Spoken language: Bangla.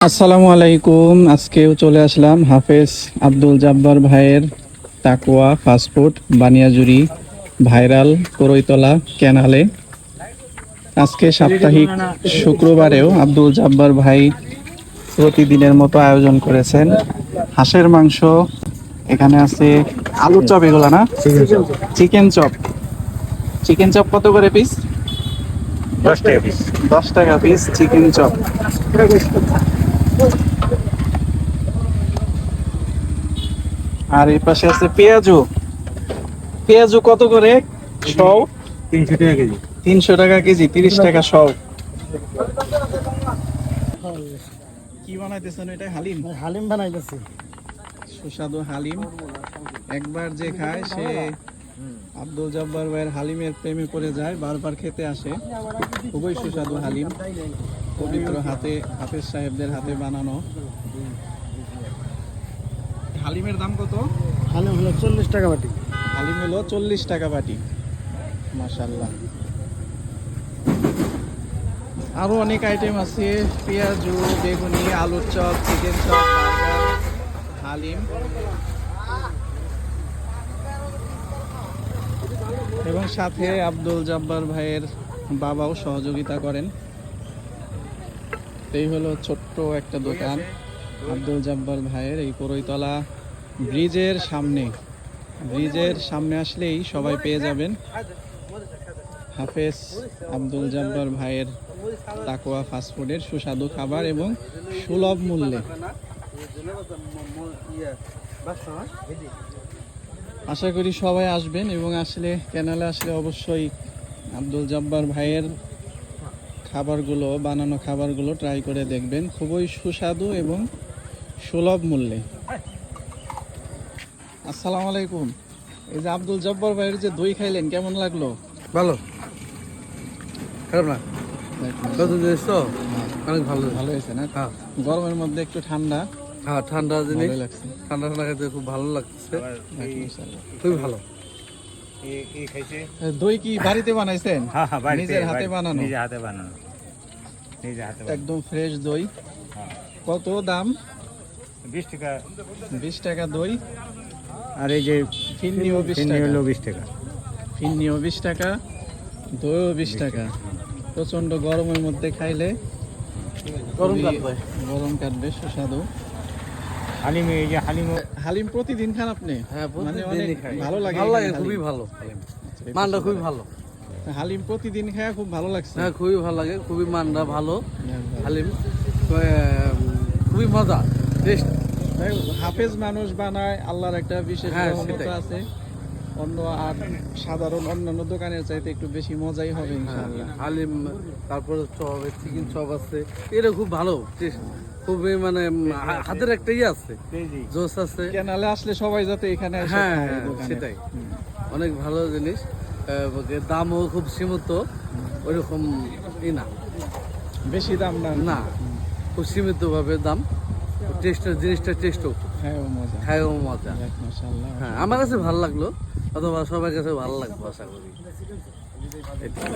আসসালামু আলাইকুম। আজকেও চলে আসলাম হাফেজ আব্দুল জাব্বার ভাইয়ের তাকওয়া ফাস্টফুড বানিয়াজুরি ভাইরাল করইতলা ক্যানালে। আজকে সাপ্তাহিক শুক্রবারেও আব্দুল জাব্বার ভাই প্রতিদিনের মতো আয়োজন করেছেন হাঁসের মাংস, এখানে আছে আলুর চপ, এগুলো না চিকেন চপ। চিকেন চপ কত করে পিস? 10 টাকা পিস। 10 টাকা পিস চিকেন চপ। আর এই পাশে আছে পেঁয়াজু। পেঁয়াজু কত করে শও? 300 টাকা কেজি। 300 টাকা কেজি, 30 টাকা শও। কি বানাইতেছেন এটা? হালিম? হালিম বানাইতেছি। সুস্বাদু হালিম। একবার যে খায় সে আব্দুল জাব্বার ভাইয়ের হালিমের প্রেমে পড়ে যায়, বারবার খেতে আসে। খুবই সুস্বাদু হালিম, পবিত্র হাতে হাফেজ সাহেবদের হাতে বানানো। হালিমের দাম কত? হালিম হলো 40 টাকা বাটি। হালিম হলো 40 টাকা বাটি। মাশাআল্লাহ। আরো অনেক আইটেম আছে, পেঁয়াজু, বেগুনি, আলুর চপ, চিকেন চপ, বার্গার, হালিম এবং সাথে আব্দুল জাব্বার ভাইয়ের বাবাও সহযোগিতা করেন। এই হলো ছোট্ট একটা দোকান আব্দুল জাব্বার ভাইয়ের, এই করইতলা ব্রিজের সামনে। ব্রিজের সামনে আসলেই সবাই পেয়ে যাবেন হাফেজ আব্দুল জাব্বার ভাইয়ের তাকওয়া ফাস্টফুডের সুস্বাদু খাবার এবং সুলভ মূল্যে। আশা করি সবাই আসবেন এবং আসলে ক্যানালে আসলে অবশ্যই আব্দুল জাব্বার ভাইয়ের খাবারগুলো, বানানো খাবারগুলো ট্রাই করে দেখবেন। খুবই সুস্বাদু এবং সুলভ মূল্যে। আসসালামু আলাইকুম। এই যে আব্দুল জাব্বার ভাইয়ের যে দই খাইলেন, কেমন লাগলো? ভালো, খারাপ না। কত জিনিস তো অনেক ভালো। ভালো হয়েছে না? হ্যাঁ, গরমের মধ্যে একটু ঠান্ডা, হ্যাঁ ঠান্ডা জিনিস, ভালোই লাগছে। ঠান্ডা ঠান্ডা খেতে খুব ভালো লাগছে, মাশাআল্লাহ। খুবই ভালো। এই খাইছে? দই কি বাড়িতে বানাইছেন? হ্যাঁ হ্যাঁ, বাড়িতে, নিজের হাতে বানানো? নিজে হাতে বানানো। নিজে হাতে বানানো। একদম ফ্রেশ দই। হ্যাঁ। কত দাম? 20 টাকা। 20 টাকা দই। আর এই যে ফিন্নিও 20 চিনি টাকা। হলো 20 টাকা। ফিন্নিও 20 টাকা, দইও 20 টাকা। প্রচন্ড গরমের মধ্যে খাইলে গরম খুবই কাটবে। গরম কাটবে, সুস্বাদু। হালিম, এই যে হালিম। হালিম প্রতিদিন খান আপনি? হ্যাঁ, মানে প্রতিদিনই অনেক খাই। ভালো লাগে? ভালো লাগে, এখানে খুবই হালিম? ভালো। আচ্ছা, এটা মানটা তো খুবই ভালো। ভালো। হালিম প্রতিদিন খায় খুব ভালো লাগছে। হ্যাঁ, খুবই ভালো লাগে, খুবই মানটা ভালো। হালিম খুবই মজা, টেস্ট। ভাই, হাফেজ মানুষ বানায়, আল্লাহর একটা বিশেষ হ্যাঁ, রহমত সেটাই। আছে। অন্য আর সাধারণ অন্যান্য দোকানের চাইতে একটু বেশি মজাই হবে হ্যাঁ, ইনশাআল্লাহ। হালিম, তারপরে চপ, চিকেন চপ আছে, এটা খুব ভালো টেস্ট। খুবই মানে হাতের একটা ইয়ে আছে, জোস আছে। ক্যানালে আসলে সবাই যাতে এখানে এসে হ্যাঁ, খায় হ্যাঁ, দোকানে। সেটাই। অনেক ভালো জিনিস, দামও খুব সীমিত, ওইরকম ই না, বেশি দাম না। না, খুব সীমিতভাবে দাম। টেস্টের জিনিসটা টেস্টও, হ্যাঁ, ও মজা। খায়ও মজা। যাক, মাশাআল্লাহ। হ্যাঁ, আমার কাছে ভালো লাগলো, অথবা সবার কাছে ভালো লাগবে আশা করি। এটাই।